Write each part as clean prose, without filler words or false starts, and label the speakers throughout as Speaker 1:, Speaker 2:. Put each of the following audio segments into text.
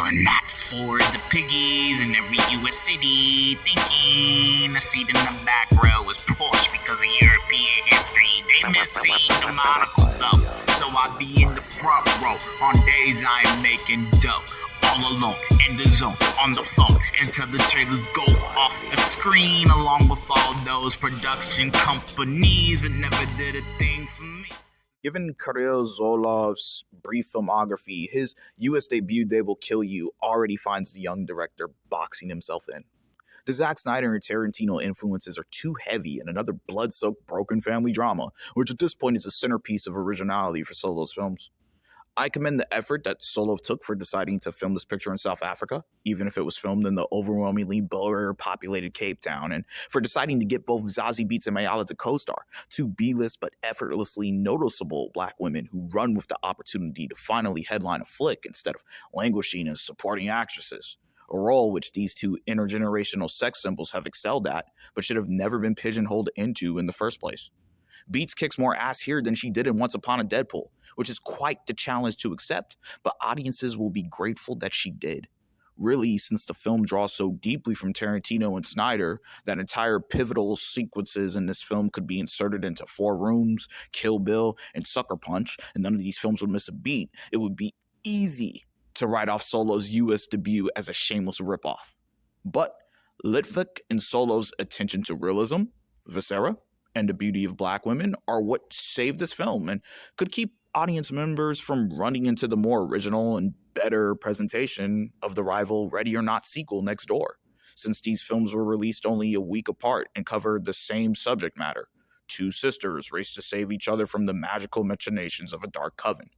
Speaker 1: And that's for the piggies in every US city thinking a seat in the back row is Porsche because of European history. They miss seeing the monocle though, so I be in the front row on days I am making dough. All alone, in the zone, on the phone, until the trailers go off the screen, along with all those production companies that never did a thing for me.
Speaker 2: Given Kirill Zolov's brief filmography, his US debut, They Will Kill You, already finds the young director boxing himself in. The Zack Snyder and Tarantino influences are too heavy in another blood-soaked broken family drama, which at this point is a centerpiece of originality for Solo's films. I commend the effort that Solov took for deciding to film this picture in South Africa, even if it was filmed in the overwhelmingly blur-populated Cape Town, and for deciding to get both Zazie Beetz and Mayala to co-star, two B-list but effortlessly noticeable black women who run with the opportunity to finally headline a flick instead of languishing as supporting actresses, a role which these two intergenerational sex symbols have excelled at, but should have never been pigeonholed into in the first place. Beetz kicks more ass here than she did in Once Upon a Deadpool, which is quite the challenge to accept, but audiences will be grateful that she did. Really, since the film draws so deeply from Tarantino and Snyder that entire pivotal sequences in this film could be inserted into Four Rooms, Kill Bill, and Sucker Punch, and none of these films would miss a beat, it would be easy to write off Solo's US debut as a shameless ripoff. But Litvak and Solo's attention to realism, viscera, and the beauty of black women are what saved this film and could keep audience members from running into the more original and better presentation of the rival Ready or Not sequel next door, since these films were released only a week apart and covered the same subject matter. Two sisters race to save each other from the magical machinations of a dark coven.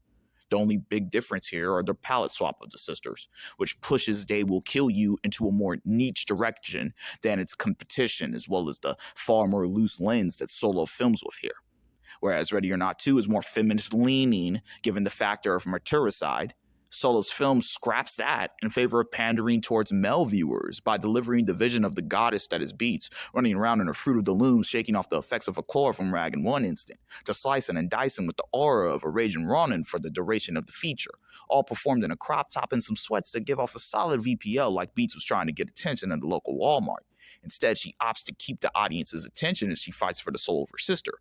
Speaker 2: The only big difference here are the palette swap of the sisters, which pushes They Will Kill You into a more niche direction than its competition, as well as the far more loose lens that Solo films with here. Whereas Ready or Not 2 is more feminist-leaning, given the factor of maturicide, Solo's film scraps that in favor of pandering towards male viewers by delivering the vision of the goddess that is Beetz, running around in a Fruit of the Loom, shaking off the effects of a chloroform rag in one instant, to slicing and dicing with the aura of a raging Ronin for the duration of the feature, all performed in a crop top and some sweats that give off a solid VPL like Beetz was trying to get attention at the local Walmart. Instead, she opts to keep the audience's attention as she fights for the soul of her sister,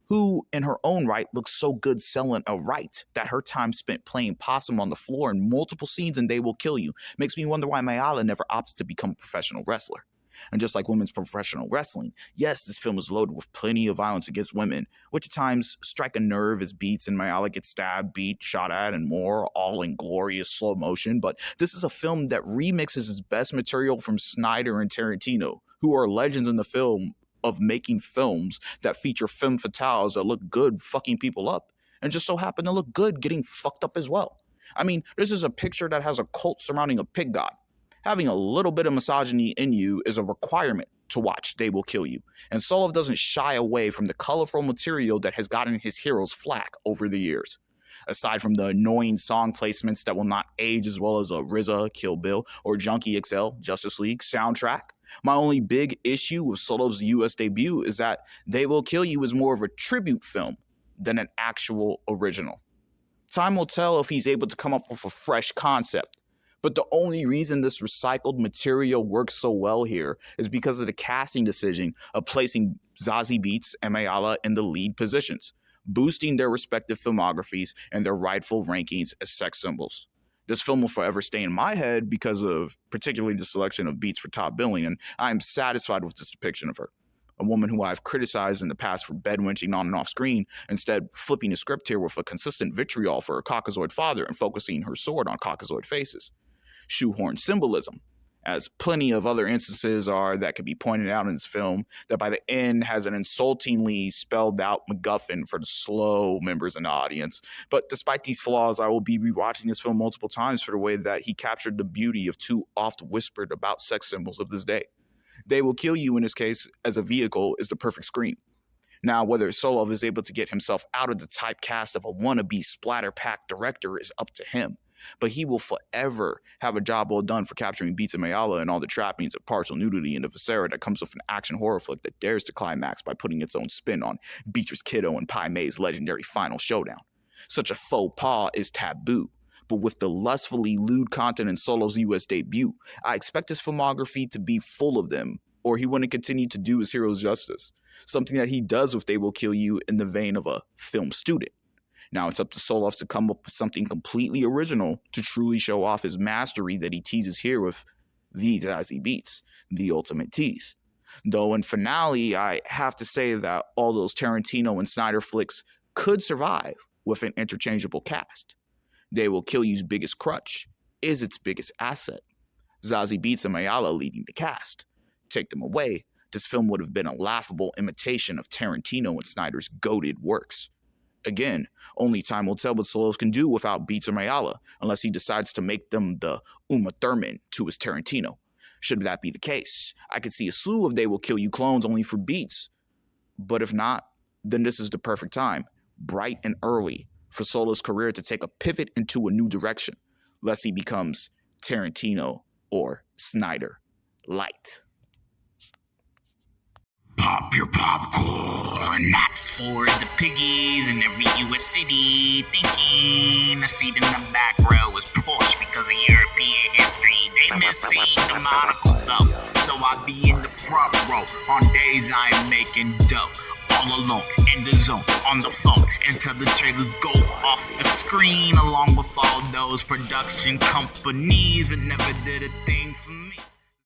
Speaker 2: who, in her own right, looks so good selling a right that her time spent playing possum on the floor in multiple scenes in They Will Kill You makes me wonder why Mayala never opts to become a professional wrestler. And just like women's professional wrestling, yes, this film is loaded with plenty of violence against women, which at times strike a nerve as Beetz and Mayala get stabbed, beat, shot at, and more, all in glorious slow motion. But this is a film that remixes its best material from Snyder and Tarantino, who are legends in the film of making films that feature femme fatales that look good fucking people up and just so happen to look good getting fucked up as well. I mean, this is a picture that has a cult surrounding a pig god. Having a little bit of misogyny in you is a requirement to watch They Will Kill You, and Solov doesn't shy away from the colorful material that has gotten his heroes flack over the years. Aside from the annoying song placements that will not age as well as a RZA, Kill Bill, or Junkie XL, Justice League, soundtrack, my only big issue with Solov's US debut is that They Will Kill You is more of a tribute film than an actual original. Time will tell if he's able to come up with a fresh concept, but the only reason this recycled material works so well here is because of the casting decision of placing Zazie Beetz and Mayala in the lead positions, boosting their respective filmographies and their rightful rankings as sex symbols. This film will forever stay in my head because of particularly the selection of Beetz for top billing, and I am satisfied with this depiction of her. A woman who I've criticized in the past for bedwenching on and off screen, instead flipping the script here with a consistent vitriol for her Caucasoid father and focusing her sword on Caucasoid faces. Shoehorn symbolism, as plenty of other instances are that could be pointed out in this film, that by the end has an insultingly spelled out MacGuffin for the slow members in the audience. But despite these flaws, I will be rewatching this film multiple times for the way that he captured the beauty of two oft whispered about sex symbols of this day. They Will Kill You, in this case, as a vehicle, is the perfect screen. Now, whether Solov is able to get himself out of the typecast of a wannabe splatter-packed director is up to him. But he will forever have a job well done for capturing Beetz and Mayala and all the trappings of partial nudity and the viscera that comes with an action horror flick that dares to climax by putting its own spin on Beatrice Kiddo and Pai Mei's legendary final showdown. Such a faux pas is taboo, But with the lustfully lewd content in Solo's US debut, I expect his filmography to be full of them, or he wouldn't continue to do his heroes justice. Something that he does with They Will Kill You in the vein of a film student. Now it's up to Solovs to come up with something completely original to truly show off his mastery that he teases here with these as he beats, the ultimate tease. Though in finale, I have to say that all those Tarantino and Snyder flicks could survive with an interchangeable cast. They Will Kill You's biggest crutch is its biggest asset. Zazie Beetz and Mayala leading the cast. Take them away, this film would have been a laughable imitation of Tarantino and Snyder's goated works. Again, only time will tell what Solos can do without Beetz or Mayala, unless he decides to make them the Uma Thurman to his Tarantino. Should that be the case, I could see a slew of They Will Kill You clones only for Beetz. But if not, then this is the perfect time, bright and early, for Solo's career to take a pivot into a new direction, lest he becomes Tarantino or Snyder light.
Speaker 1: Pop your popcorn. That's for the piggies in every US city thinking a seat in the back row is Porsche because of European history. They miss seeing the monocle though, so I be in the front row on days I am making dough. All alone, in the zone, on the phone, until the trailers go off the screen, along with all those production companies that never did a thing for me.